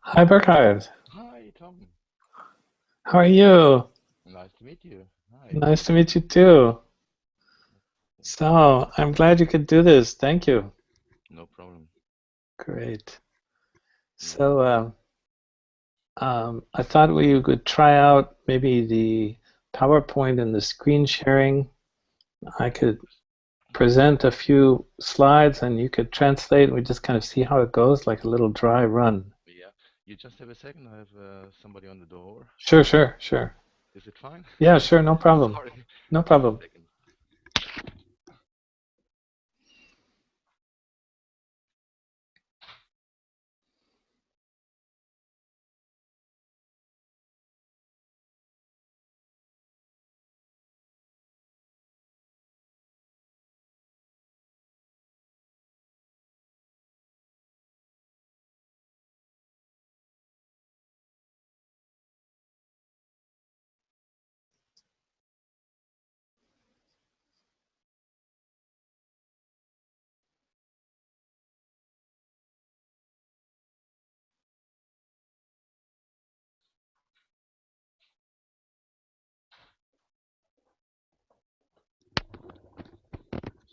Hi, Burkhard. Hi, Tom. How are you? Nice to meet you. Hi. Nice to meet you too. So, I'm glad you could do this. Thank you. No problem. Great. Yeah. So, I thought we could try out maybe the PowerPoint and the screen sharing. I could present a few slides and you could translate. We just kind of see how it goes, like a little dry run. Yeah. You just have a second. I have somebody on the door. Sure, sure, sure. Is it fine? Yeah, sure, no problem. Sorry. No Just a problem. second.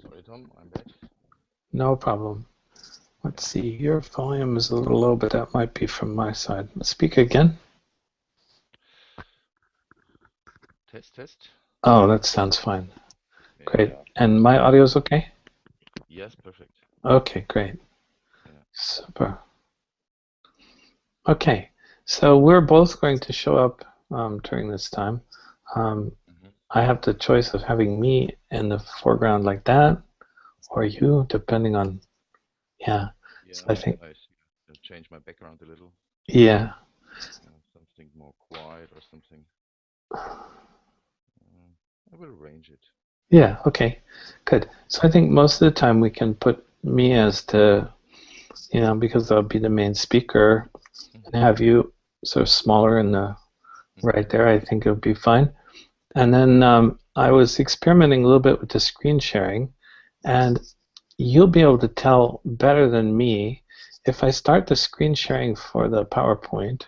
Sorry, Tom. I'm back. No problem. Let's Yeah. see, your volume is a little low, but that might be from my side. Speak again. Test, test. Oh, that sounds fine. Great. Yeah. And my audio is okay? Yes, perfect. Okay, great. Yeah. Super. Okay, so we're both going to show up during this time. Um, Hmm. I have the choice of having me in the foreground like that, or you, depending on, yeah. Yeah. So I think, I see. I'll change my background a little. yeah, Something more quiet or something. I will arrange it. yeah, okay, good. So I think most of the time we can put me as the, because I'll be the main speaker and Hmm. have you sort of smaller in the Hmm. right there. I think it would be fine. And then I was experimenting a little bit with the screen sharing, and you'll be able to tell better than me if I start the screen sharing for the PowerPoint.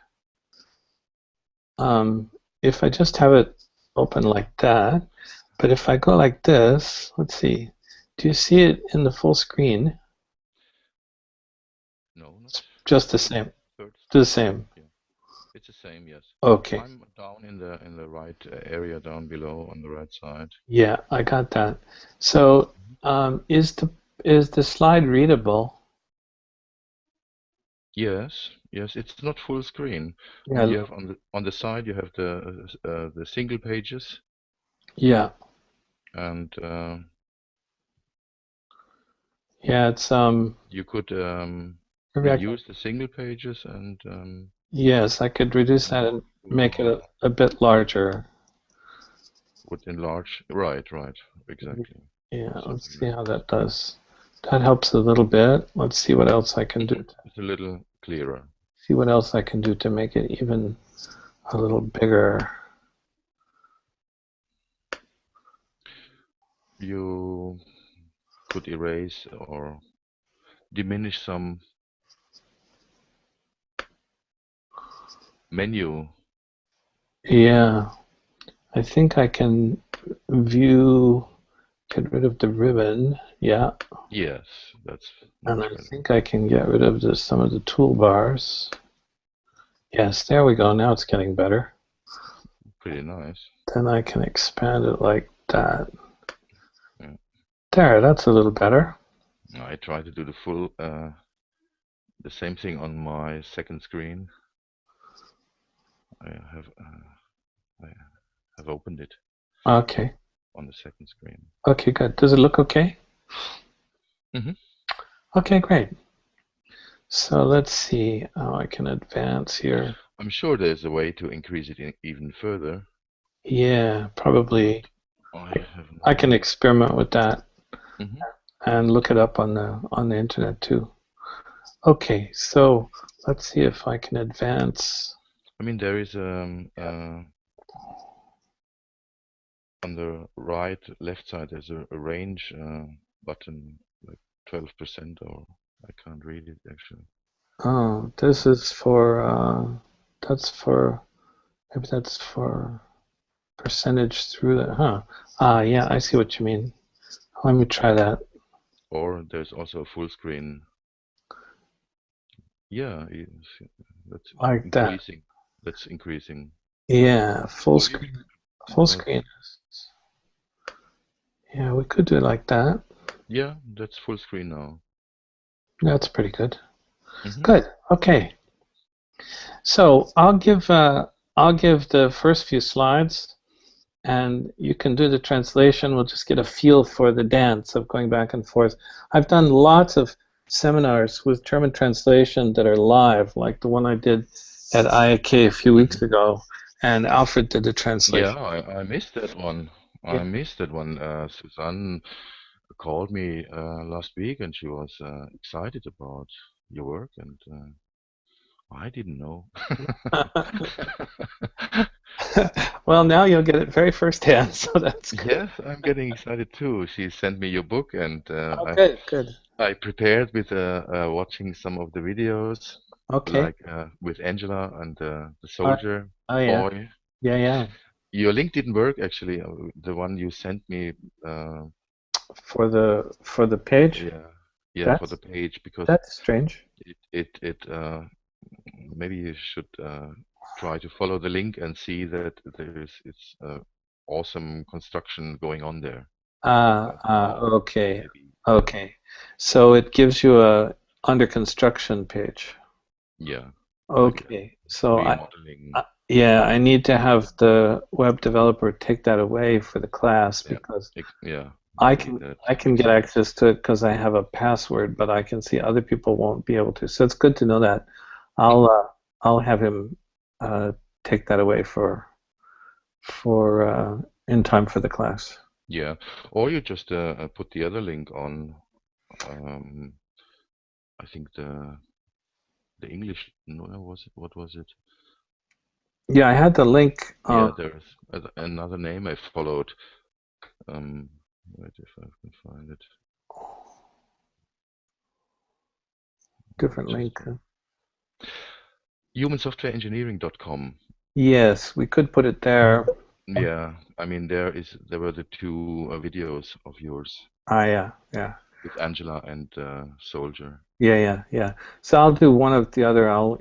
If I just have it open like that, but if I go like this, let's see, do you see it in the full screen? No, not It's just the second, same. third The screen. same. Yeah. It's the same, yes. Okay. I'm down in the right area down below on the right side. Yeah, I got that. So, Mhm. is the slide readable? Yes, yes, it's not full screen. Yeah, You have on the side you have the single pages, yeah, and yeah. It's you could maybe I can. reduce the single pages and Yes, I could reduce that more and make it more a bit larger. would enlarge. Right, right, exactly. Yeah, let's Something see like how this. that does. That helps a little bit. Let's see what else I can do. It's a little clearer. See what else I can do to make it even a little bigger. You could erase or diminish some menu. Yeah, I think I can view, get rid of the ribbon. Yeah, Yes, that's and much I better. think I can get rid of some of the toolbars. Yes, there we go. Now it's getting better. Pretty nice. Then I can expand it like that. Yeah. There, that's a little better. I try to do the same thing on my second screen. I have I have opened it Okay. on the second screen. Okay, good. Does it look okay? Hmm. Okay, great. So let's see how I can advance here. I'm sure there's a way to increase it even further, Yeah, but probably. I have I can no. experiment with that Hmm. and look it up on the internet too. Okay, so let's see if I can advance. I mean, there is on the right left side there's a range button like 12% or I can't read it actually. Oh, this is for that's for maybe that's for percentage through that, huh? Ah, yeah, I see what you mean. Let me try that. Or there's also a full screen. Yeah, that's Like that. increasing. That's increasing. Yeah, full Or you, screen. Full screen. Yeah, we could do it like that. yeah, that's full screen now. That's pretty good. Hmm. Good. Okay. So I'll give the first few slides, and you can do the translation. We'll just get a feel for the dance of going back and forth. I've done lots of seminars with German translation that are live, like the one I did at IAK a few weeks Hmm. ago, and Alfred did the Yeah, translation. I missed that one. I Yeah. missed that one. Suzanne called me last week and she was excited about your work, and I didn't know. Well, now you'll get it very firsthand, so that's good. Yes, I'm getting excited too. She sent me your book, and Oh, good, good. I prepared with watching some of the videos, Okay. like with Angela and the Oh, soldier oh yeah, boy. yeah, yeah. Your link didn't work actually. The one you sent me, For the page, yeah, yeah, for the that's page, because that's strange. it maybe you should try to follow the link and see that there's it's awesome construction going on there. I thought, oh, Okay, maybe, okay. So it gives you a under construction page. yeah, like Okay, so remodeling. yeah, I need to have the web developer take that away for the class Yeah, because yeah, I maybe can that I can makes get sense. access to it because I have a password, but I can see other people won't be able to. So it's good to know that. I'll Hmm. uh, I'll have him take that away for in time for the class. Yeah, or you just put the other link on. Um, I think the English. No, was it? What was it? Yeah, I had the link Yeah, there's another name I followed. Um, wait if I can find it. different Just link. humansoftwareengineering.com. Yes, we could put it there. Yeah, I mean there were the two videos of yours Ah, yeah, yeah, with Angela and Soldier. yeah, yeah, yeah. So I'll do one of the other. I'll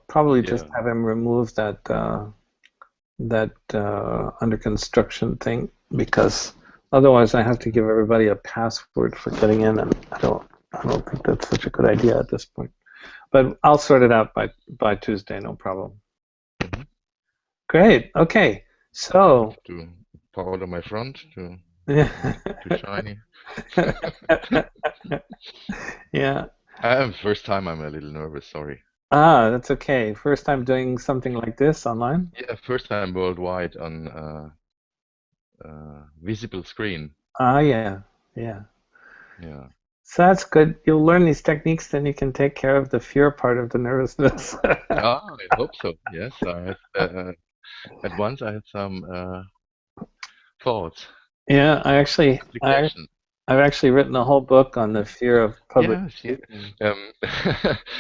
probably just Yeah. have him remove that under construction thing because otherwise I have to give everybody a password for getting in, and I don't think that's such a good idea at this point. But I'll sort it out by Tuesday, no problem. Hmm. Great. Okay. I So have to powder my front to yeah. make it too shiny. Yeah. First time I'm a little nervous, sorry. Ah, that's okay. First time doing something like this online? Yeah, first time worldwide on visible screen. Ah, yeah. Yeah. Yeah. So that's good. You'll learn these techniques, then you can take care of the fear part of the nervousness. Ah, I hope so. Yes, I had at once I had some thoughts, Yeah, applications. I've actually written a whole book on the fear of public Yeah, speaking. um,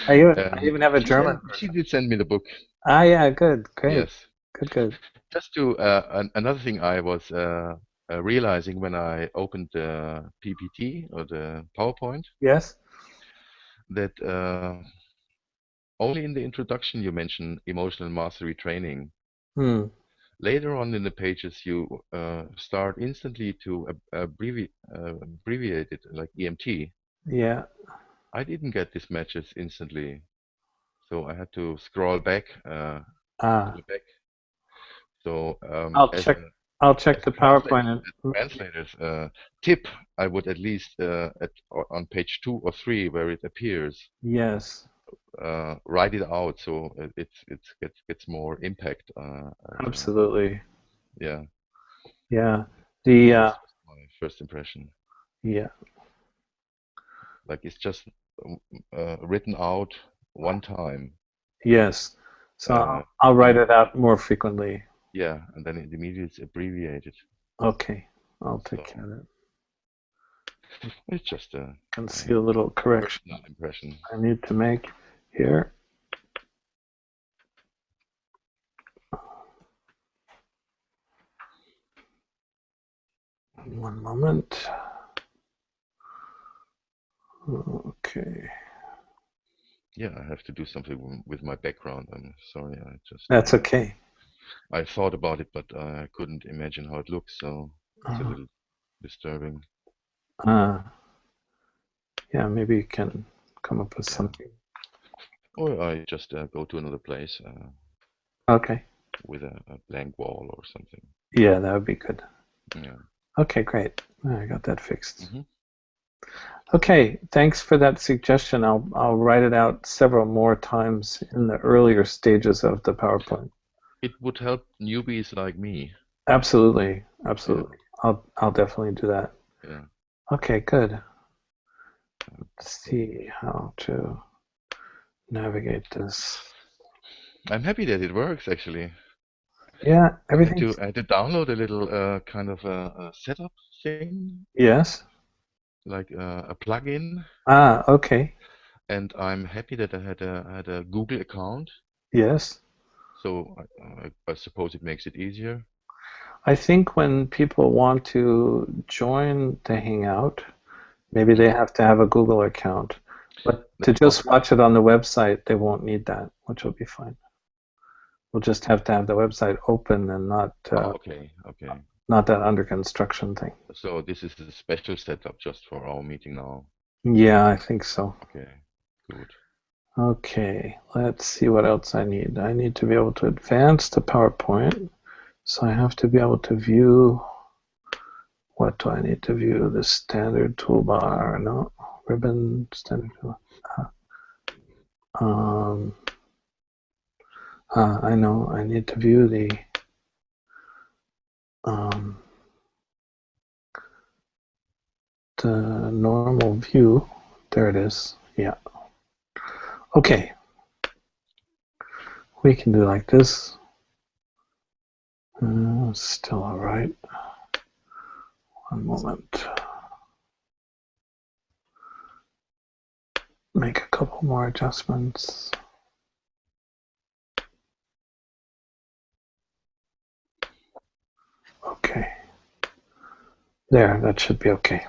I even have a German she version. did send me the book. Ah, yeah, good, great, Yes. good, good. Just to another thing I was realizing when I opened the PPT or the PowerPoint, Yes? that only in the introduction you mention emotional mastery training. Hmm. Later on in the pages, you start instantly to abbreviate it like EMT. Yeah. I didn't get these matches instantly, so I had to scroll back to Ah, the back. So I'll check. I'll check the PowerPoint. as a translator's tip, I would at least on page 2 or 3 where it appears, Yes, write it out so it gets more impact. absolutely. Yeah, Yeah. that The was just my first impression. yeah. Like it's just written out one time. Yes. So Uh, I'll write then it out more frequently. yeah, and then it immediately is abbreviated. Okay. I'll take care So of it. it's just Can a see a little correction personal impression. I need to make. here. One moment. Okay. Yeah, I have to do something with my background. I'm sorry. That's okay. I thought about it, but I couldn't imagine how it looks, so it's a little disturbing. Yeah, maybe you can come up with something. Or I just go to another place Okay. with a blank wall or something. Yeah, that would be good. Yeah. Okay, great. I got that fixed. Mm-hmm. Okay, thanks for that suggestion. I'll write it out several more times in the earlier stages of the PowerPoint. It would help newbies like me. Absolutely, absolutely. Yeah. I'll definitely do that. Yeah. Okay, good. Let's see how to navigate this. I'm happy that it works actually. Yeah, everything. I had to download a little kind of a setup thing. Yes. Like a plugin. Ah, okay. And I'm happy that I had a Google account. Yes. So I suppose it makes it easier. I think when people want to join the Hangout, maybe they have to have a Google account. But to just watch it on the website, they won't need that, which will be fine. We'll just have to have the website open and not okay. Not that under construction thing. So this is a special setup just for our meeting now. Yeah, I think so. Okay, good. Okay, let's see what else I need. I need to be able to advance the PowerPoint. So I have to be able to view, what do I need to view? The standard toolbar, no, ribbon, standard toolbar. I know, I need to view the normal view. There it is, yeah. Okay, we can do like this. Still all right. One moment. Make a couple more adjustments. Okay. There, that should be okay.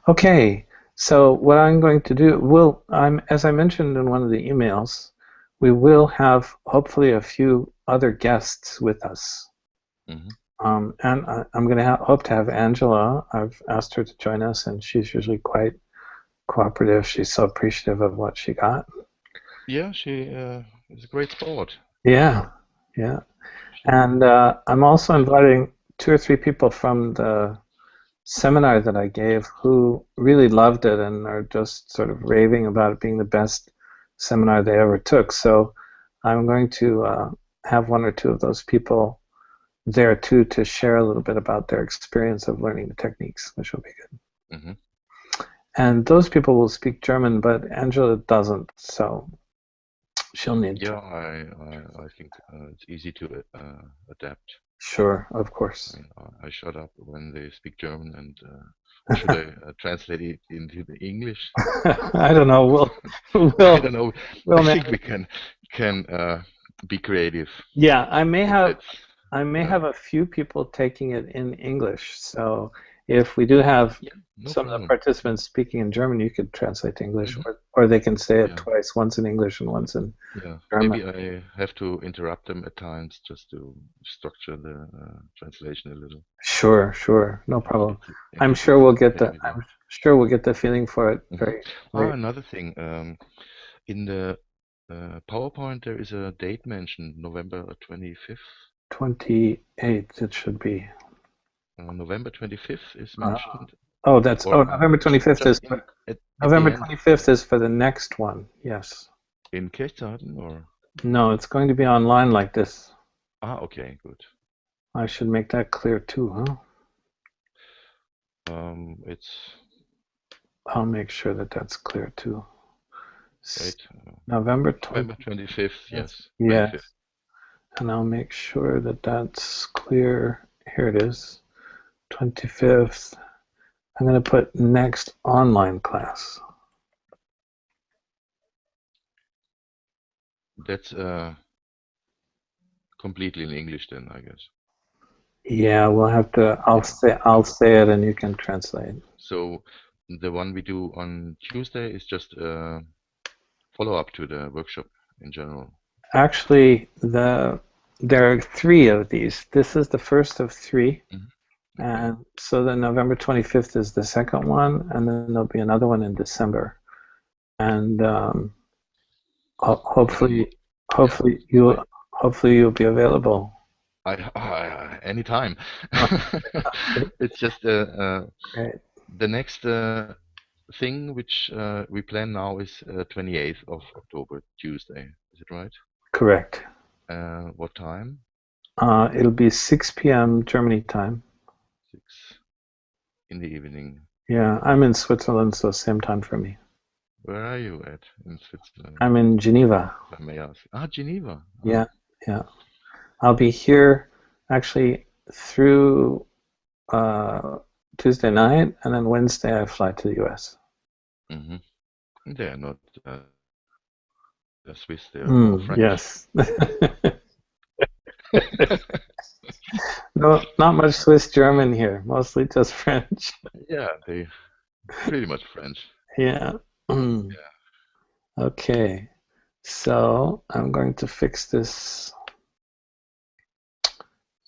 Okay, so what I'm going to do, as I mentioned in one of the emails, we will have hopefully a few other guests with us. Mm-hmm. And I'm going to hope to have Angela. I've asked her to join us, and she's usually quite cooperative. She's so appreciative of what she got. Yeah, she is a great sport. Yeah. And I'm also inviting 2 or 3 people from the seminar that I gave who really loved it and are just sort of raving about it being the best seminar they ever took. So I'm going to have 1 or 2 of those people there too to share a little bit about their experience of learning the techniques, which will be good. Mm-hmm. And those people will speak German, but Angela doesn't, so she'll need to. I think it's easy to adapt. Sure, of course. I shut up when they speak German, and should I translate it into the English? I don't know. I don't know. We'll I think we can be creative. Yeah, I may have a few people taking it in English. So if we do have some of the participants speaking in German, you could translate to English, or they can say it twice, once in English and once in German. Maybe I have to interrupt them at times just to structure the translation a little. Sure, no problem. I'm sure we'll get the feeling for it very. Another thing, in the PowerPoint there is a date mentioned, November 25th. 28th, it should be. November 25th is mentioned. November 25th is November 25th is for the next one. Yes. In Kirchgarten or? No, it's going to be online like this. Okay, good. I should make that clear too, huh? I'll make sure that that's clear too. Wait. November 25th, yes. Yes. 25th. And I'll make sure that that's clear. Here it is. 25th. I'm going to put next online class. That's completely in English then, I guess. Yeah, we'll have to. I'll say it, and you can translate. So the one we do on Tuesday is just a follow-up to the workshop in general. Actually, there are three of these. This is the first of three. Okay. And so then November 25th is the second one, and then there'll be another one in December. And hopefully Yeah. hopefully you'll be available. Anytime. It's just Great. the next thing which we plan now is 28th of October, Tuesday. Is it right? Correct. What time? It'll be 6 p.m. Germany time. 6 in the evening. Yeah, I'm in Switzerland, so same time for me. Where are you at in Switzerland? I'm in Geneva. If I may ask. Geneva. Yeah, yeah. I'll be here actually through Tuesday night, and then Wednesday I fly to the U.S. Mm-hmm. They are not Swiss, they are more French. Yes. No, not much Swiss German here, mostly just French. Yeah, they pretty much French. Yeah. Yeah. Okay. So I'm going to fix this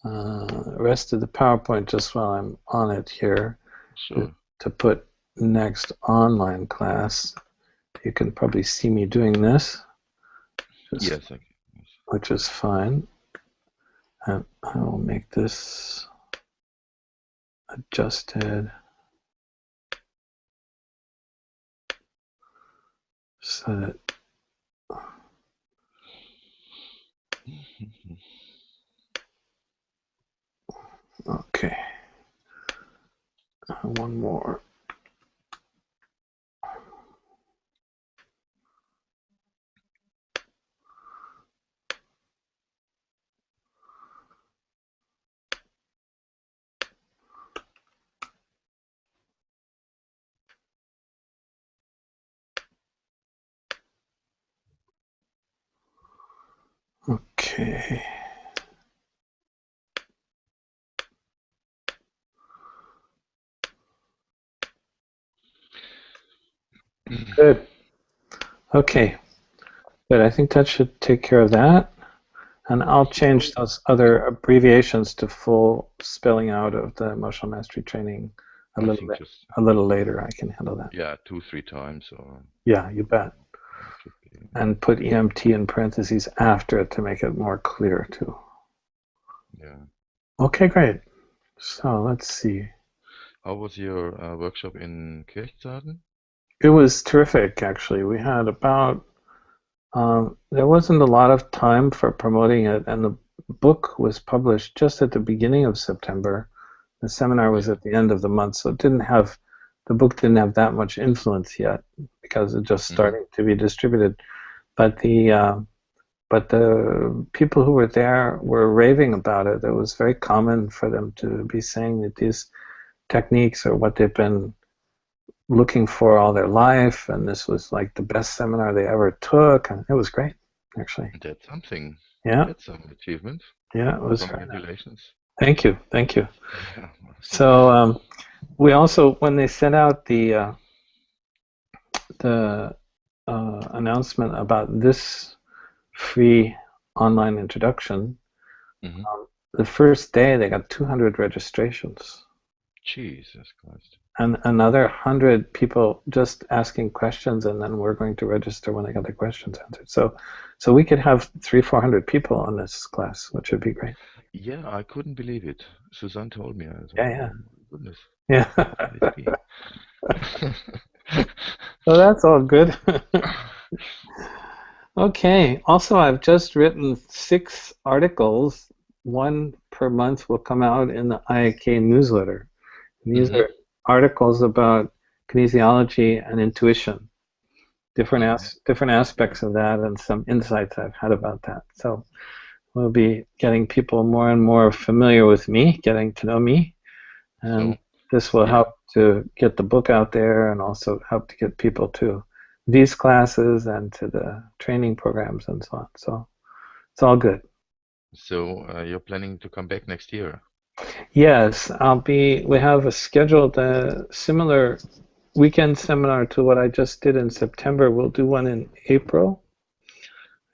rest of the PowerPoint just while I'm on it here. Sure. To put next online class. You can probably see me doing this. Yes, I can. Which is fine. And I will make this adjusted so that okay. One more. Okay. Good. Okay. Good. I think that should take care of that. And I'll change those other abbreviations to full spelling out of the emotional mastery training a little later. I can handle that. Yeah, 2-3 times. Or yeah, you bet. And put EMT in parentheses after it to make it more clear too. Yeah. Okay, great. So let's see. How was your workshop in Kirchzarten? It was terrific, actually. We had about there wasn't a lot of time for promoting it, and the book was published just at the beginning of September. The seminar was at the end of the month, so the book didn't have that much influence yet because it's just starting to be distributed. But the people who were there were raving about it. It was very common for them to be saying that these techniques are what they've been looking for all their life, and this was like the best seminar they ever took, and it was great, actually. That's something. Yeah. That's some achievement. Yeah, it was. Congratulations. Thank you. Yeah. So we also, when they sent out the announcement about this free online introduction, the first day they got 200 registrations. Jesus Christ. And another 100 people just asking questions, and then we're going to register when they got the questions answered. So we could have 300-400 people on this class, which would be great. Yeah, I couldn't believe it. Suzanne told me. I thought, yeah. Oh, my goodness. Yeah. So that's all good. Okay. Also, I've just written 6 articles. 1 per month will come out in the IAK newsletter. These are articles about kinesiology and intuition, different aspects of that, and some insights I've had about that. So we'll be getting people more and more familiar with me, getting to know me, and this will help to get the book out there and also help to get people to these classes and to the training programs and so on. So it's all good. So you're planning to come back next year? Yes, we have a scheduled similar weekend seminar to what I just did in September. We'll do one in April.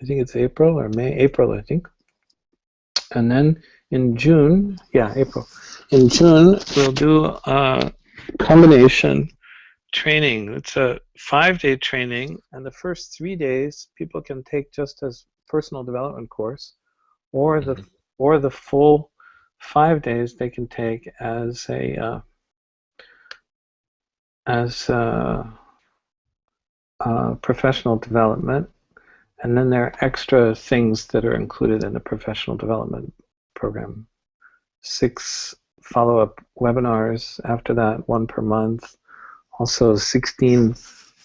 I think it's April or May, April, I think. And then in June, yeah, April. In June, we'll do a combination training. It's a 5-day training, and the first 3 days people can take just as personal development course, or the full 5 days they can take as professional development. And then there are extra things that are included in the professional development program. 6 follow-up webinars after that, 1 per month. Also 16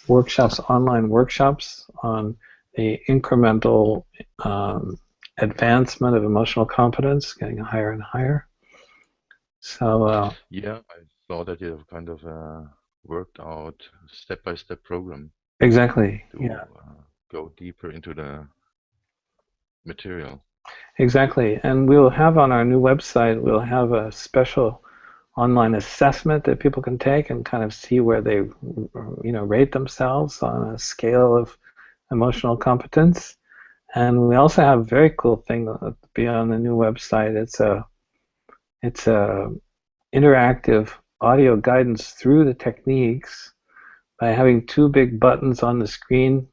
workshops, online workshops on the incremental advancement of emotional competence, getting higher and higher. So yeah, I saw that you have kind of worked out step-by-step program. Exactly. To Yeah. Go deeper into the material. Exactly. And we'll have on our new website, we'll have a special online assessment that people can take and kind of see where they rate themselves on a scale of emotional competence. And we also have a very cool thing to be on the new website. It's a interactive audio guidance through the techniques by having 2 big buttons on the screen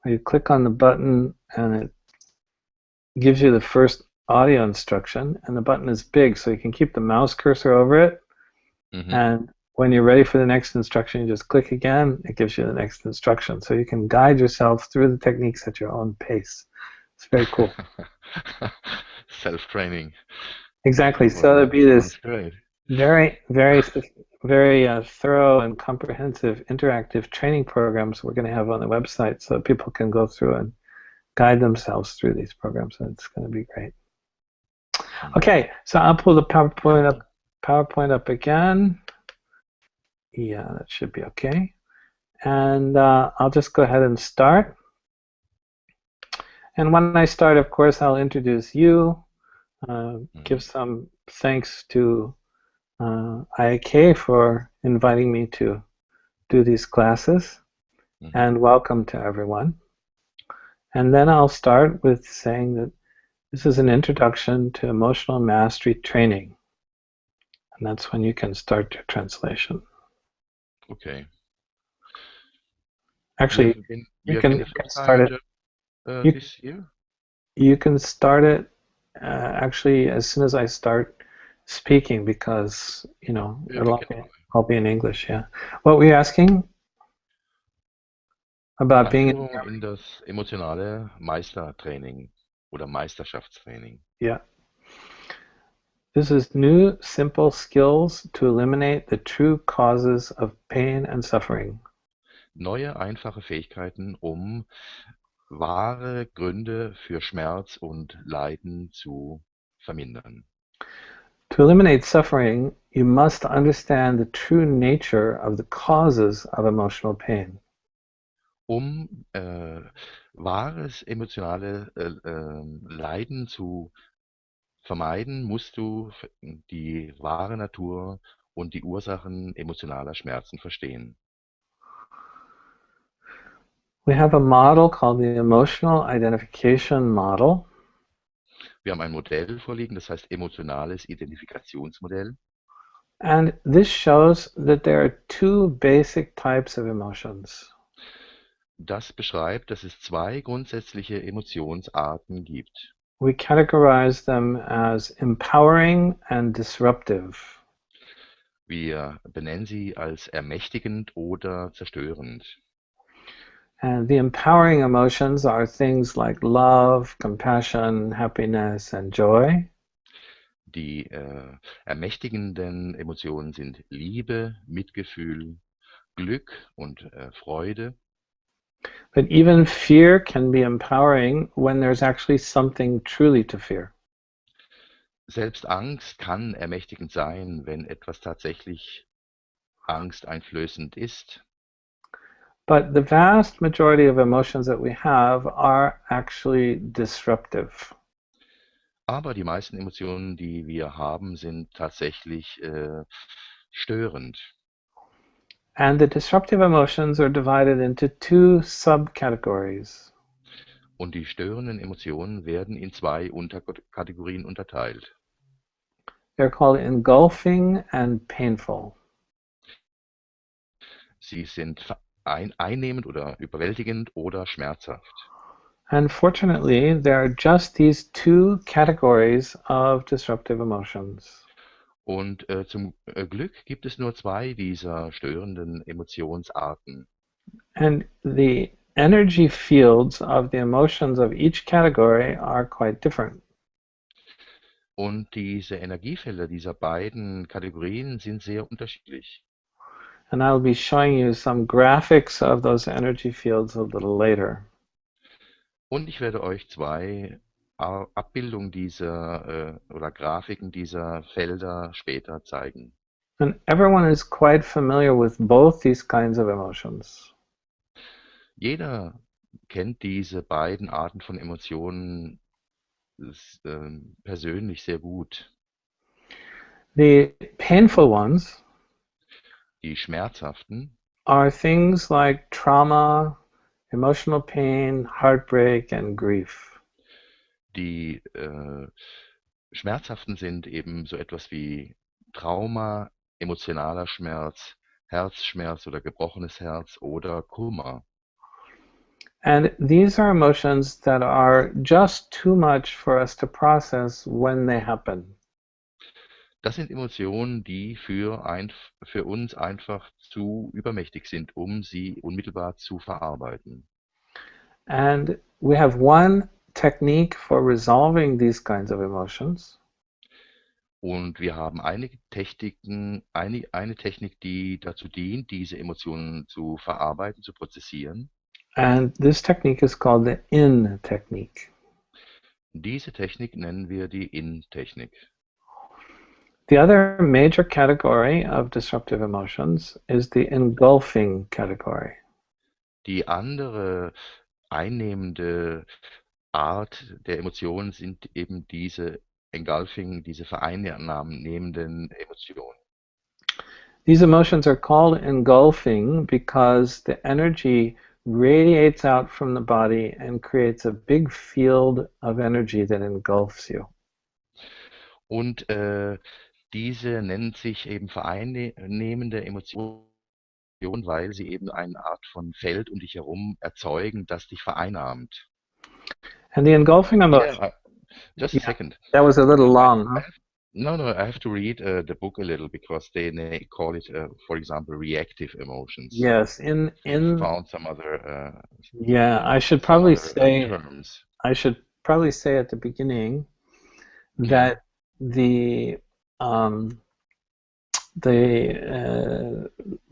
where you click on the button and it gives you the first audio instruction, and the button is big so you can keep the mouse cursor over it. And when you're ready for the next instruction, you just click again, it gives you the next instruction. So you can guide yourself through the techniques at your own pace. It's very cool. Self-training. Exactly. Well, So there'll be this great. very, very, very thorough and comprehensive interactive training programs we're going to have on the website so people can go through and guide themselves through these programs, and it's going to be great. Okay, so I'll pull the PowerPoint up again. Yeah, that should be okay. And I'll just go ahead and start. And when I start, of course, I'll introduce you, give some thanks to IAK for inviting me to do these classes, and welcome to everyone. And then I'll start with saying that this is an introduction to emotional mastery training. And that's when you can start your translation. Okay. Actually, you can start it this year? You can start it actually as soon as I start speaking, because it'll all be in English. Yeah. What were you asking about being in das emotionale Meistertraining oder Meisterschaftstraining? Yeah. This is new, simple skills to eliminate the true causes of pain and suffering. Neue, einfache Fähigkeiten, wahre Gründe für Schmerz und Leiden zu vermindern. To eliminate suffering, you must understand the true nature of the causes of emotional pain. Wahres emotionale Leiden zu vermeiden, musst du die wahre Natur und die Ursachen emotionaler Schmerzen verstehen. We have a model called the Emotional Identification Model. Wir haben ein Modell vorliegen, das heißt emotionales Identifikationsmodell. And this shows that there are 2 basic types of emotions. Das beschreibt, dass es 2 grundsätzliche Emotionsarten gibt. We categorize them as empowering and disruptive. Wir benennen sie als ermächtigend oder zerstörend. And the empowering emotions are things like love, compassion, happiness, and joy. Die ermächtigenden Emotionen sind Liebe, Mitgefühl, Glück und Freude. But even fear can be empowering when there's actually something truly to fear. Selbst Angst kann ermächtigend sein, wenn etwas tatsächlich angsteinflößend ist. But the vast majority of emotions that we have are actually disruptive. Aber die meisten Emotionen, die wir haben, sind tatsächlich störend. And the disruptive emotions are divided into two subcategories. Und die störenden Emotionen werden in zwei Unterkategorien unterteilt. They're called engulfing and painful. Sie sind einnehmend oder überwältigend oder schmerzhaft. Unfortunately, there are just these two categories of disruptive emotions. Und zum Glück gibt es nur zwei dieser störenden Emotionsarten. And the energy fields of the emotions of each category are quite different. Und diese Energiefelder dieser beiden Kategorien sind sehr unterschiedlich. And I'll be showing you some graphics of those energy fields a little later. Und ich werde euch zwei Abbildungen dieser oder Grafiken dieser Felder später zeigen. And everyone is quite familiar with both these kinds of emotions. Jeder kennt diese beiden Arten von Emotionen persönlich sehr gut. The painful ones Die schmerzhaften are things like trauma, emotional pain, heartbreak, and grief. Die schmerzhaften sind eben so etwas wie Trauma, emotionaler Schmerz, Herzschmerz oder gebrochenes Herz oder Kummer. And these are emotions that are just too much for us to process when they happen. Das sind Emotionen, die für uns einfach zu übermächtig sind, um sie unmittelbar zu verarbeiten. And we have one technique for resolving these kinds of emotions. Und wir haben einige Techniken, eine Technik, die dazu dient, diese Emotionen zu verarbeiten, zu prozessieren. And this technique is called the in technique. Diese Technik nennen wir die In-Technik. The other major category of disruptive emotions is the engulfing category. Die andere einnehmende Art der Emotionen sind eben diese Engulfing, diese vereinnehmenden Emotionen. These emotions are called engulfing because the energy radiates out from the body and creates a big field of energy that engulfs you. Und diese nennen sich eben vereinnehmende Emotionen, weil sie eben eine Art von Feld um dich herum erzeugen, das dich vereinnahmt. And the engulfing emotion. Yeah, just a second. That was a little long, huh? No, I have to read the book a little because they call it, for example, reactive emotions. Yes, I found some other. Yeah, I should probably say. Terms. I should probably say at the beginning that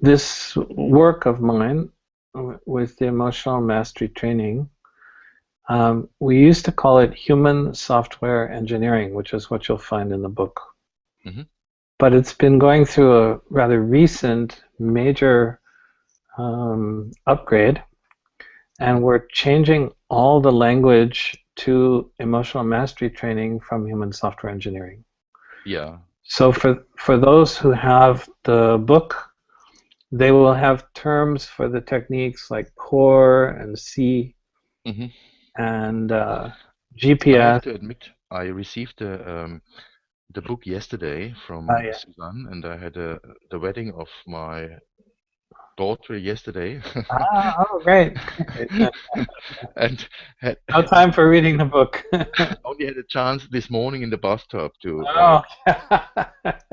this work of mine with the emotional mastery training, we used to call it human software engineering, which is what you'll find in the book. Mm-hmm. But it's been going through a rather recent major upgrade, and we're changing all the language to emotional mastery training from human software engineering. Yeah. So for those who have the book, they will have terms for the techniques like core and C and GPS. I have to admit, I received the book yesterday from Suzanne, and I had the wedding of my daughter yesterday. Oh, great. And had no time for reading the book. only had a chance this morning in the bathtub to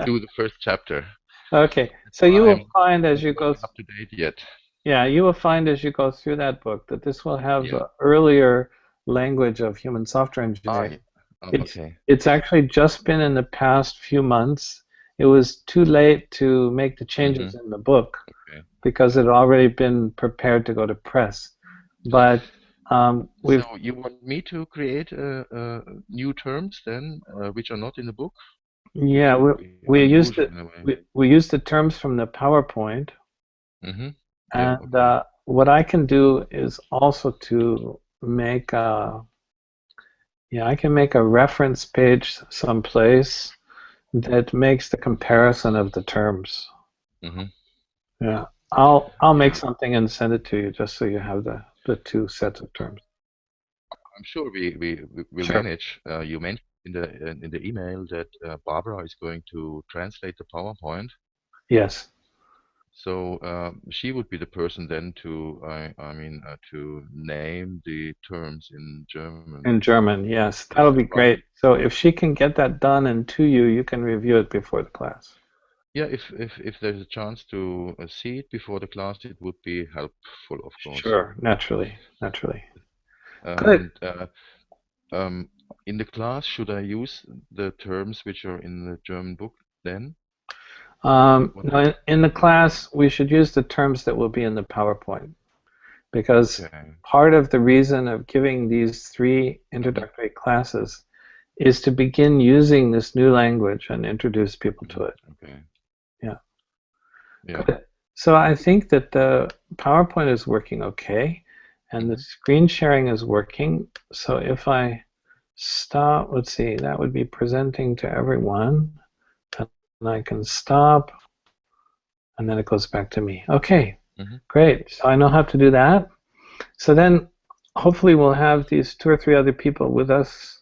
do the first chapter. Okay, so you will find as you go up to date yet. Yeah, you will find as you go through that book that this will have the earlier language of human software engineering. It's actually just been in the past few months. It was too late to make the changes in the book because it had already been prepared to go to press. But so you want me to create new terms then, which are not in the book? Yeah, we used the terms from the PowerPoint, and what I can do is also to make a, yeah, I can make a reference page someplace that makes the comparison of the terms. Hmm. Yeah. I'll make Yeah, something and send it to you just so you have the two sets of terms. I'm sure we will Sure. manage. You mentioned in the email that Barbara is going to translate the PowerPoint. Yes. So she would be the person then to, I mean, to name the terms in German. In German, yes. Is That'll that be right? great. So if she can get that done and to you, you can review it before the class. Yeah, if there's a chance to see it before the class, it would be helpful, of course. Sure, naturally, naturally. Good. And um, in the class, should I use the terms which are in the German book then? What No, in the class, we should use the terms that will be in the PowerPoint because Okay. part of the reason of giving these three Hmm. introductory classes is to begin using this new language and introduce people to Hmm. it. Okay. Yeah, Yeah. good. So I think that the PowerPoint is working okay, and the Hmm. screen sharing is working. So if I stop, let's see, that would be presenting to everyone, and I can stop, and then it goes back to me. Okay, Hmm. great. So I know how to do that. So then hopefully we'll have these two or three other people with us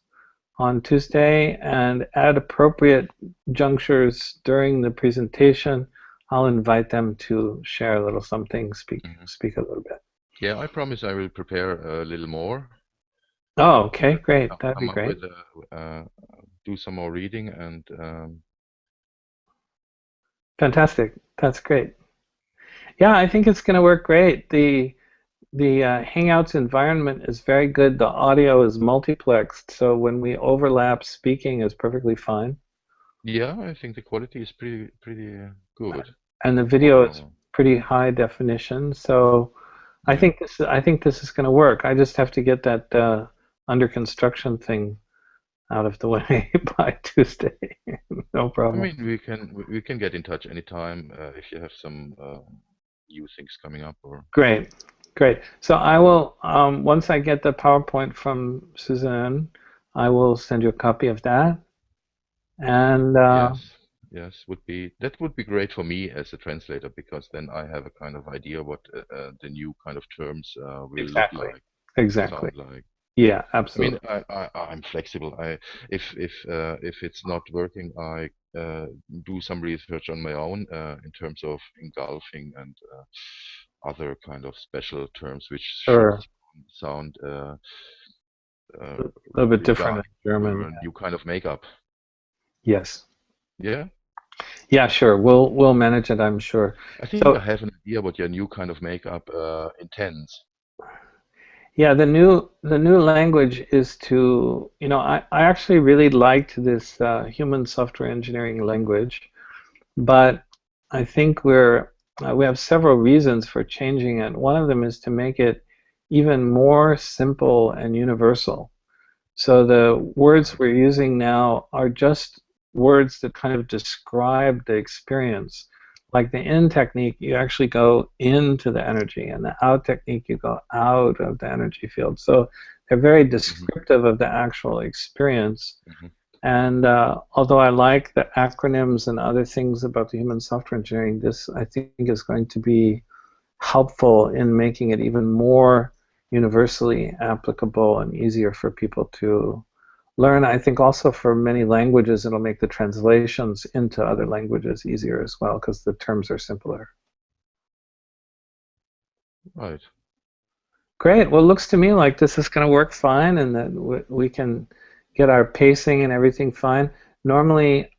on Tuesday, and at appropriate junctures during the presentation, I'll invite them to share a little something, Hmm. speak a little bit. Yeah, I promise I will prepare a little more. Oh, okay, great. That'd be Come up great. with do some more reading and Fantastic. That's great. Yeah, I think it's going to work great. The Hangouts environment is very good. The audio is multiplexed, so when we overlap, speaking is perfectly fine. yeah, I think the quality is pretty good And the video is overall. pretty high definition. So Yeah. I think this is going to work. I just have to get that under construction thing out of the way by Tuesday. No I problem. mean, we can get in touch anytime if you have some new things coming up or Great, great. So I will once I get the PowerPoint from Suzanne, I will send you a copy of that. And yes, yes, that would be great for me as a translator because then I have a kind of idea what the new kind of terms will look exactly, like, exactly. sound like. Yeah, I mean, absolutely. I'm flexible. If it's not working, I do some research on my own in terms of engulfing and other kind of special terms which should Sure. sound A little bit different regarding in German. a new kind of makeup. Yes. Yeah, Yeah, sure. We'll manage it, I'm sure. I think I So have an idea what your new kind of makeup intends. yeah, the new language is to, I actually really liked this human software engineering language, but I think we have several reasons for changing it. One of them is to make it even more simple and universal. So the words Right. we're using now are just words that kind of describe the experience. Like the in technique, you actually go into the energy, and the out technique, you go out of the energy field. So they're very Hmm. descriptive of the actual experience. Hmm. And although I like the acronyms and other things about the human software engineering, this I think is going to be helpful in making it even more universally applicable and easier for people to learn. I think also for many languages, it'll make the translations into other languages easier as well because the terms are simpler. Right. Great. Well, it looks to me like this is going to work fine and that we can get our pacing and everything fine. Normally,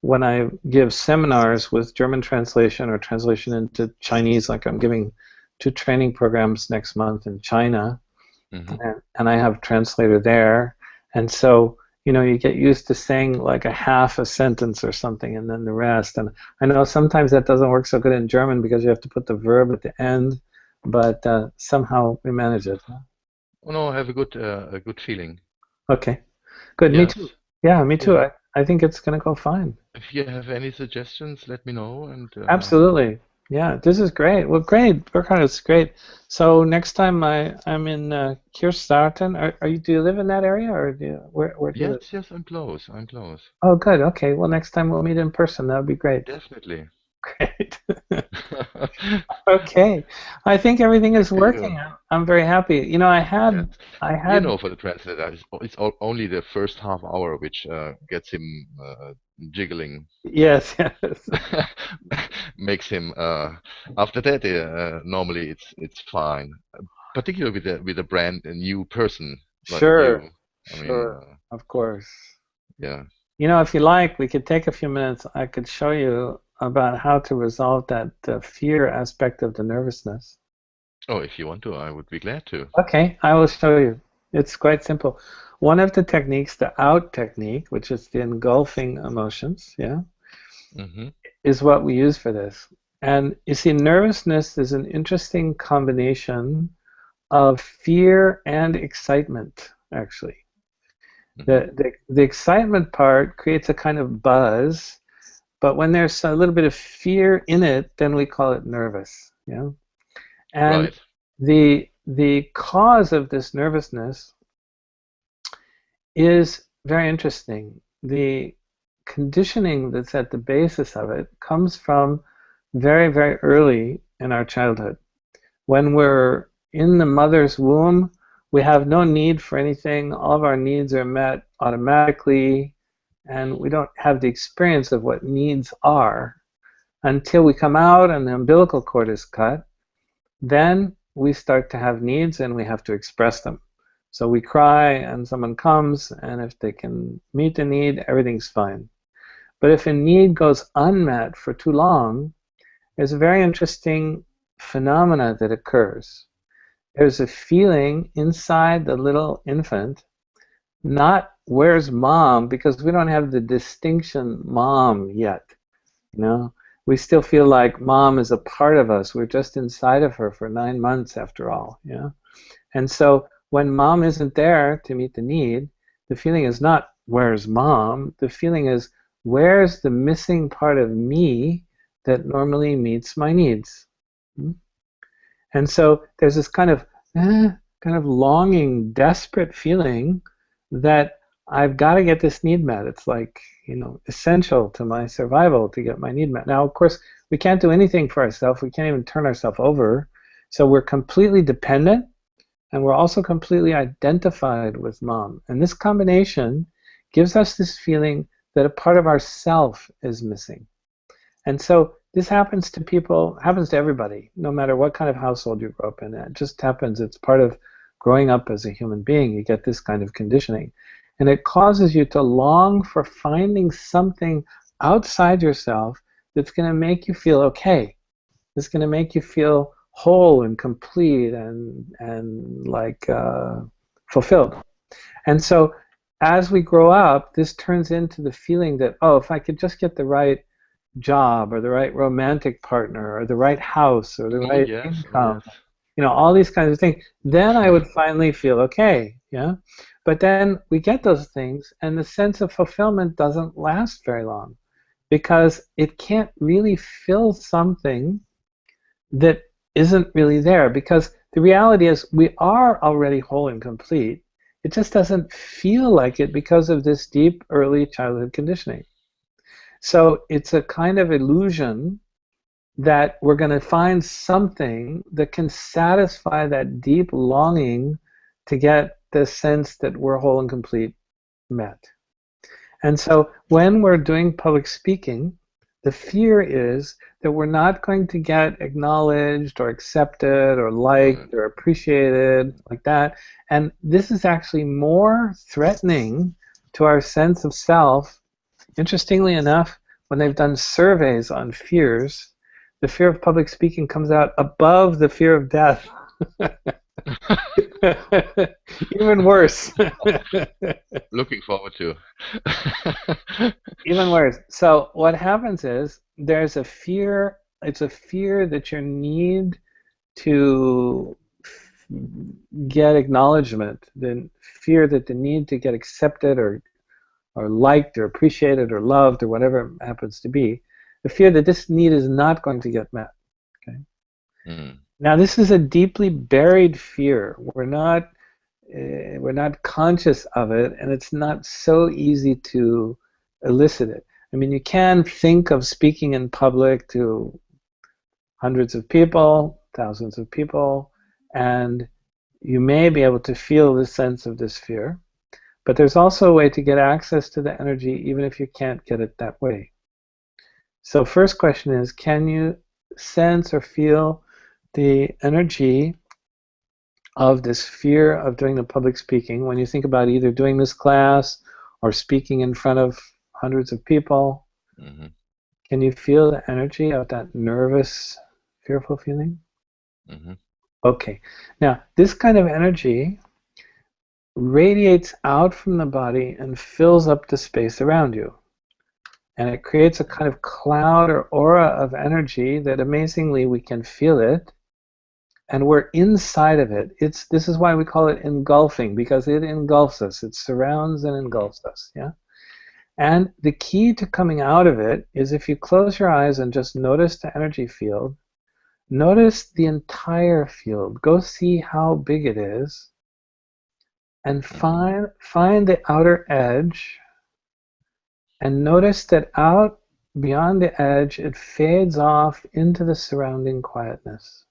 when I give seminars with German translation or translation into Chinese, like I'm giving two training programs next month in China, Hmm. and I have a translator there. And so, you get used to saying like a half a sentence or something and then the rest. And I know sometimes that doesn't work so good in German because you have to put the verb at the end, but somehow we manage it. Oh no, I have a good feeling. Okay, good. Me too. Yes. Yeah, me If you too. have I think it's going to go fine. if you have any suggestions, let me know and Absolutely. Yeah, this is great. Well, great, Burkhard, it's great. So next time I'm in Kirchstarten, are you, do you live in that area, or where do you live? Yes, yes, I'm close. I'm close. Oh, good. Okay. Well, next time we'll meet in person. That would be great. Definitely. Great. Okay. I think everything is Thank you. working. I'm very happy. You know, Yes. I You had, know, for the translator, it's only the first half hour which gets him jiggling. yes, yes. Makes him. After that, normally it's fine. Particularly with a brand a new person like Sure, you. I mean, sure. Of course. yeah. You know, if you like, we could take a few minutes. I could show you about how to resolve that fear aspect of the nervousness. Oh, if you want to, I would be glad to. Okay, I will show you. It's quite simple. One of the techniques, the out technique, which is the engulfing emotions, yeah, Hmm. is what we use for this. And you see, nervousness is an interesting combination of fear and excitement, actually. Hmm. The excitement part creates a kind of buzz, but when there's a little bit of fear in it, then we call it nervous. Yeah. And Right. the cause of this nervousness is very interesting. The conditioning that's at the basis of it comes from very, very early in our childhood. When we're in the mother's womb, we have no need for anything. All of our needs are met automatically, and we don't have the experience of what needs are until we come out and the umbilical cord is cut. Then we start to have needs and we have to express them. So we cry and someone comes, and if they can meet the need, everything's fine. But if a need goes unmet for too long, there's a very interesting phenomena that occurs. There's a feeling inside the little infant, not where's mom, because we don't have the distinction mom yet. You know, we still feel like mom is a part of us. We're just inside of her for 9 months after all. Yeah. And so when mom isn't there to meet the need, the feeling is not where's mom? The feeling is where's the missing part of me that normally meets my needs? Hmm? And so there's this kind of longing, desperate feeling that I've got to get this need met. It's like, you know, essential to my survival to get my need met. Now, of course, we can't do anything for ourselves. We can't even turn ourselves over. So we're completely dependent, and we're also completely identified with mom. And this combination gives us this feeling that a part of ourself is missing. And so this happens to people, happens to everybody, no matter what kind of household you grow up in. It just happens. It's part of growing up as a human being. You get this kind of conditioning. And it causes you to long for finding something outside yourself that's going to make you feel okay. It's going to make you feel whole and complete and like fulfilled. And so as we grow up, this turns into the feeling that, oh, if I could just get the right job or the right romantic partner or the right house or the Oh right yes, oh income, yes. you know, all these kinds of things, then I would finally feel okay. Yeah. But then we get those things and the sense of fulfillment doesn't last very long because it can't really fill something that isn't really there, because the reality is we are already whole and complete. It just doesn't feel like it because of this deep early childhood conditioning. So it's a kind of illusion that we're going to find something that can satisfy that deep longing to get the sense that we're whole and complete met. And so when we're doing public speaking, the fear is that we're not going to get acknowledged or accepted or Right. liked or appreciated like that. And this is actually more threatening to our sense of self. Interestingly enough, when they've done surveys on fears, the fear of public speaking comes out above the fear of death. Even worse. Looking forward to. Even worse. So what happens is there's a fear, it's a fear that your need to get acknowledgement, the fear that the need to get accepted or liked or appreciated or loved or whatever it happens to be, the fear that this need is not going to get met. Mm. Now, this is a deeply buried fear. We're not conscious of it, and it's not so easy to elicit it. I mean, you can think of speaking in public to hundreds of people, thousands of people, and you may be able to feel the sense of this fear. But there's also a way to get access to the energy even if you can't get it that way. So first question is, can you sense or feel the energy of this fear of doing the public speaking when you think about either doing this class or speaking in front of hundreds of people? Mhm. Can you feel the energy of that nervous, fearful feeling? Mhm. Okay. Now, this kind of energy radiates out from the body and fills up the space around you. And it creates a kind of cloud or aura of energy that amazingly we can feel it. And we're inside of it. This is why we call it engulfing, because it engulfs us. It surrounds and Mhm. engulfs us. Yeah. And the key to coming out of it is if you close your eyes and just notice the energy field, notice the entire field. Go see how big it is and Mhm. find the outer edge and notice that out beyond the edge it fades off into the surrounding quietness.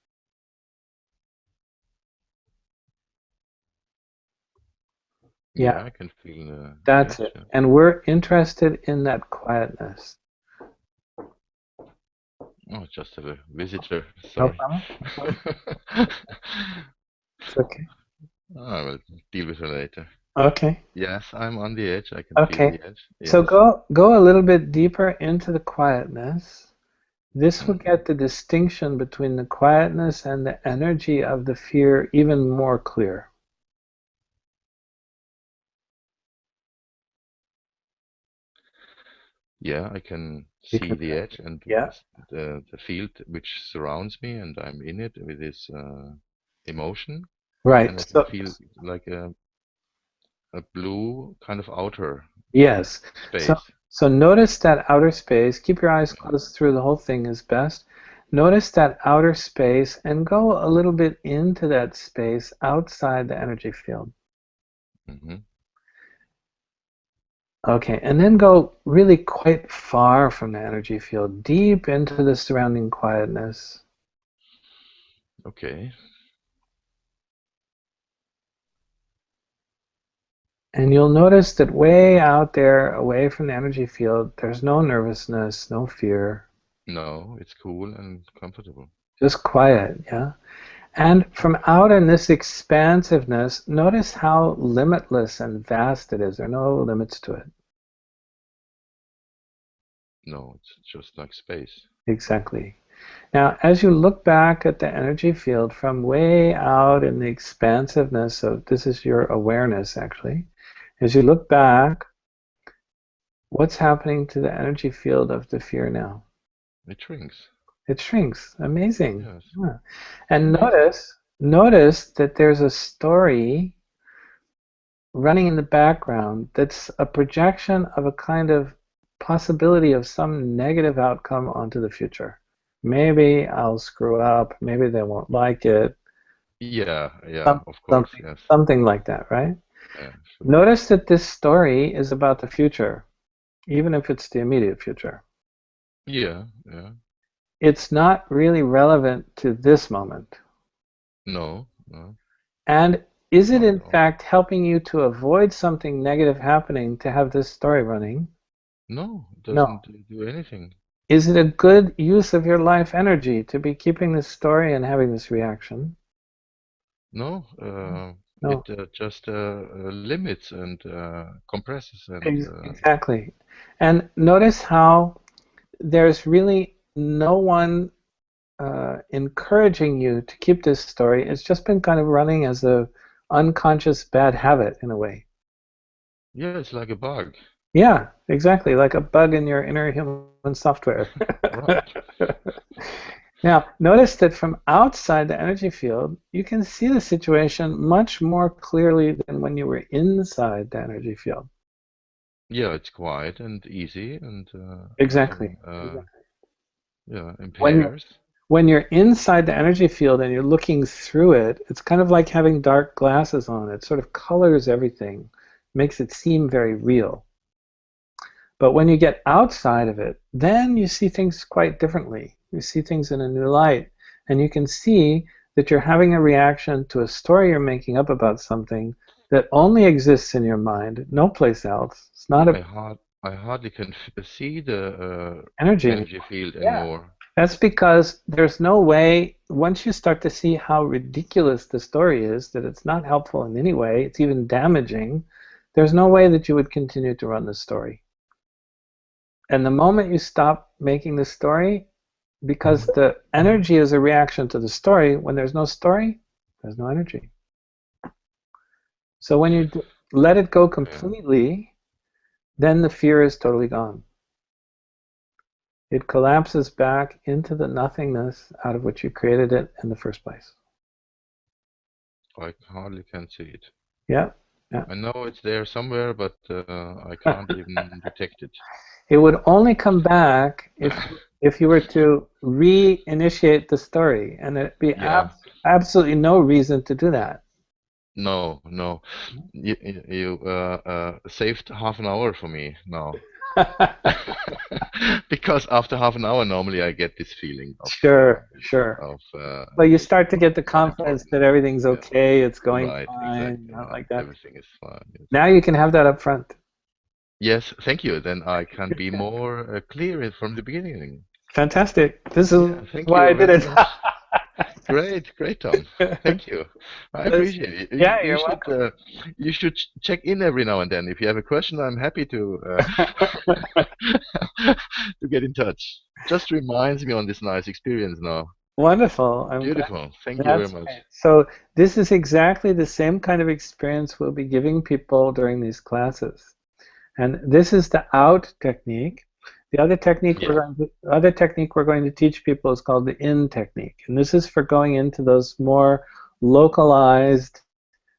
Yeah, Yeah, I can feel the that's edge. it. Yeah. And we're interested in that quietness. Oh, just have a visitor. No Sorry. problem. No problem. It's okay. I will deal with her later. Okay. Yes, I'm on the edge. I can feel Okay. the edge. So Yes. go a little bit deeper into the quietness. This will Mhm. get the distinction between the quietness and the energy of the fear even more clear. Yeah, I can You see can the feel edge it. and Yeah. the field which surrounds me, and I'm in it with this emotion, and Right. I can So feel like a blue kind of outer yes. So space. so notice that outer space. Keep your eyes Yeah. closed through the whole thing is best. Notice that outer space and go a little bit into that space outside the energy field. Hmm. Okay, and then go really quite far from the energy field, deep into the surrounding quietness. Okay. And you'll notice that way out there, away from the energy field, there's no nervousness, no fear, No, it's cool and comfortable. just quiet, yeah? And from out in this expansiveness, notice how limitless and vast it is. There are no limits to it. No, it's just like space. Exactly. Now, as you look back at the energy field from way out in the expansiveness of this is your awareness actually. As you look back, what's happening to the energy field of the fear now? It shrinks. It shrinks. Amazing. Yes, Yeah. it's And amazing. notice that there's a story running in the background that's a projection of a kind of possibility of some negative outcome onto the future. Maybe I'll screw up, maybe they won't like it, Yeah, yeah, some, of course, something yes. something like that, right? Yeah, sure. Notice that this story is about the future, even if it's the immediate future. Yeah, yeah. It's not really relevant to this moment. No, no, And is it not at in all. fact helping you to avoid something negative happening to have this story running? No, it No. doesn't do anything. Is it a good use of your life energy to be keeping this story and having this reaction? No, No. it just limits and compresses and Exactly. And notice how there's really no one encouraging you to keep this story. It's just been kind of running as a unconscious bad habit in a way. yeah, it's like a bug. Yeah, exactly, like a bug in your inner human software. Right. Now, notice that from outside the energy field, you can see the situation much more clearly than when you were inside the energy field. Yeah, it's quiet and easy and Exactly. nothing yeah When you're impairs. when you're inside the energy field and you're looking through it, it's kind of like having dark glasses on. It sort of colors everything, makes it seem very real. But when you get outside of it, then you see things quite differently. You see things in a new light. And you can see that you're having a reaction to a story you're making up about something that only exists in your mind, no place else. It's not a I hardly can see the energy anymore. energy field Yeah. anymore. That's because there's no way, once you start to see how ridiculous the story is, that it's not helpful in any way, it's even damaging, there's no way that you would continue to run the story. And the moment you stop making the story, because the energy is a reaction to the story, when there's no story, there's no energy. So when you let it go completely, then the fear is totally gone. It collapses back into the nothingness out of which you created it in the first place. I hardly can see it. Yeah, yeah. I know it's there somewhere, but I can't even detect it. It would only come back if you were to reinitiate the story, and there'd be Yeah. absolutely no reason to do that. No, no. You saved half an hour for me now. Because after half an hour, normally I get this feeling Sure, sure. of But you it's start to get the not confidence important. that everything's Yeah. okay, it's going Right, fine, exactly. not Yeah. like that. Everything is fine. Yes. Now you can have that up front. Yes, thank you. Then I can be more clear from the beginning. Fantastic. This is Yeah, thank why I you did very it. much. Great, great, Tom. Thank you. I appreciate it. Yeah, you're welcome. You should check in every now and then. If you have a question, I'm happy to to get in touch. Just reminds me on this nice experience now. Wonderful. I'm glad. Beautiful. Thank you very That's much. great. So this is exactly the same kind of experience we'll be giving people during these classes. And this is the out technique. The Yeah. other technique we're going to teach people is called the in technique. And this is for going into those more localized,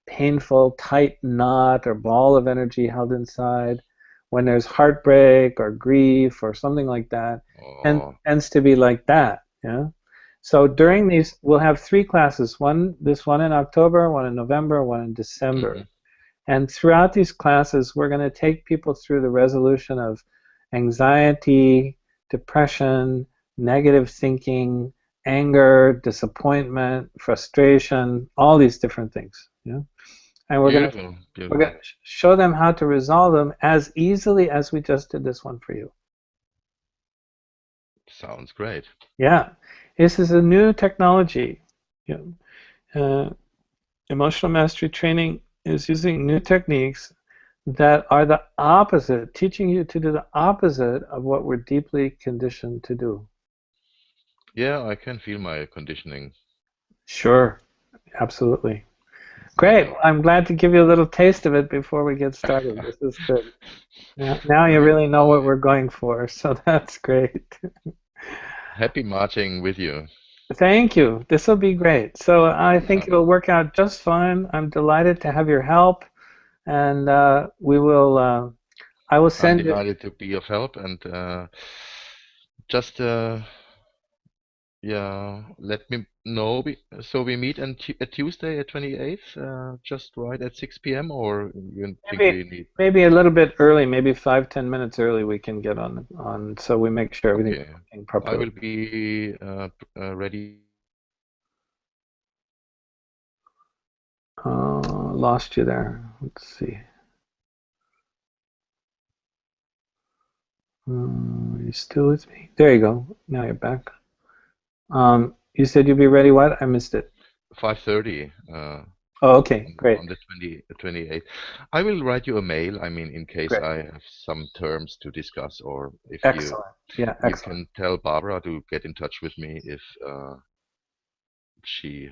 painful, tight knot or ball of energy held inside when there's heartbreak or grief or something like that. And Oh, tends to be like that. Yeah. So during these, we'll have three classes, this one in October, one in November, one in hmm. December. And throughout these classes, we're going to take people through the resolution of anxiety, depression, negative thinking, anger, disappointment, frustration, all these different things. Yeah? And Beautiful, we're beautiful. going to show them how to resolve them as easily as we just did this one for you. Sounds great. Yeah, this is a new technology. Yeah. Uh, Emotional mastery training is using new techniques that are the opposite, teaching you to do the opposite of what we're deeply conditioned to do. Yeah, I can feel my conditioning. Sure, absolutely. Great. Yeah. Well, I'm glad to give you a little taste of it before we get started. This is good. Now you Great. really know what we're going for, so that's great. Happy marching with you. Thank you. This will be great. So I Yeah. think it'll work out just fine. I'm delighted to have your help, and we will. I will I'm send you. delighted to be of help and just yeah, let me know. So we meet on Tuesday at 28th, just right at 6 p.m. or you think Maybe we need? maybe a little bit early, maybe 5-10 minutes early we can get on so we make sure everything's Okay, working I properly. will be ready. Lost you there. Let's see. You still with me? There you go. Now you're back. You said you'd be ready. What? I missed it. 5:30 Oh, okay. Great. on the 28th. I will write you a mail. I mean, in case Great. I have some terms to discuss, or if Excellent. Yeah, you excellent. can tell Barbara to get in touch with me if she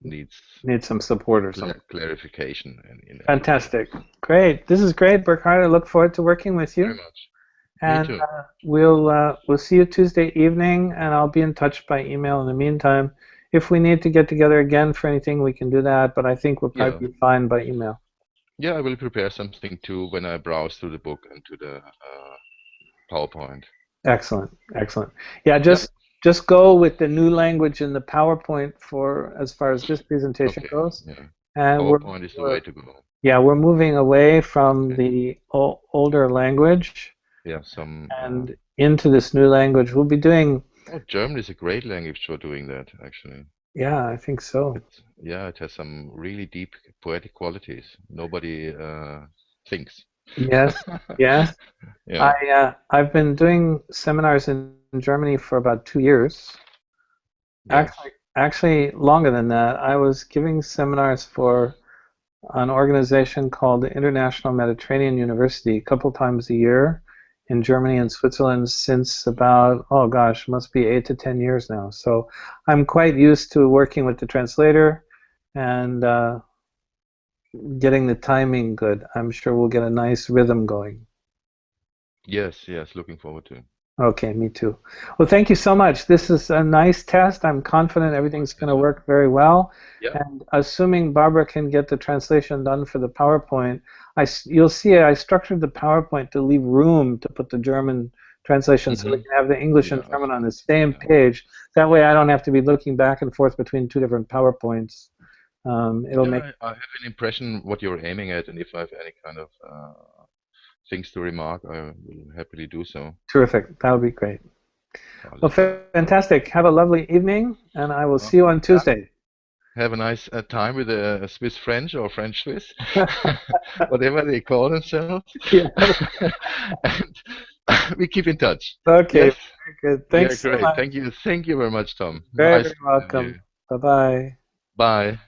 needs Need some support or something. clarification in any way. Fantastic. Great. This is great, Burkhard. I look forward to working with Very you. much. Me And too. we'll see you Tuesday evening, and I'll be in touch by email in the meantime. If we need to get together again for anything, we can do that. But I think we'll Yeah. probably be fine by email. Yeah, I will prepare something too when I browse through the book and to the PowerPoint. Excellent, excellent. Yeah, Yep. just go with the new language in the PowerPoint for as far as this presentation Okay. goes. Yeah. And PowerPoint is the we're way to go. yeah, we're moving away from Okay. the older language Yeah. Some. and into this new language. We'll be doing, Oh, German is a great language for doing that, actually. yeah, I think so. Yeah, it has some really deep poetic qualities. Nobody thinks. Yes, yes. Yeah. I've been doing seminars in Germany for about 2 years. Yes. Actually longer than that. I was giving seminars for an organization called the International Mediterranean University a couple times a year in Germany and Switzerland since about, oh gosh, must be 8 to 10 years now. So I'm quite used to working with the translator and getting the timing good. I'm sure we'll get a nice rhythm going. Yes. Yes. Looking forward to. Okay, me too. Well, thank you so much. This is a nice test. I'm confident My everything's going to pleasure. work very well. Yeah. And assuming Barbara can get the translation done for the PowerPoint, you'll see I structured the PowerPoint to leave room to put the German translation so we Hmm. can have the English Yeah. and I German on see. the same Yeah. page. That way I don't have to be looking back and forth between two different PowerPoints. It'll Yeah. make I have an impression what you're aiming at, and if I have any kind of things to remark, I will happily do so. terrific. That'll be great. Well, Alles klar. fantastic. Have a lovely evening, and I will Well, see you on yeah. Tuesday. Have a nice time with the Swiss French or French Swiss, whatever they call themselves. Yeah. And we keep in touch. Okay, Yes? very good. Yeah, Thanks so great. much. Thank you. Thank you very much, Tom. Very, Nice very talking with you. welcome. Bye-bye. Bye.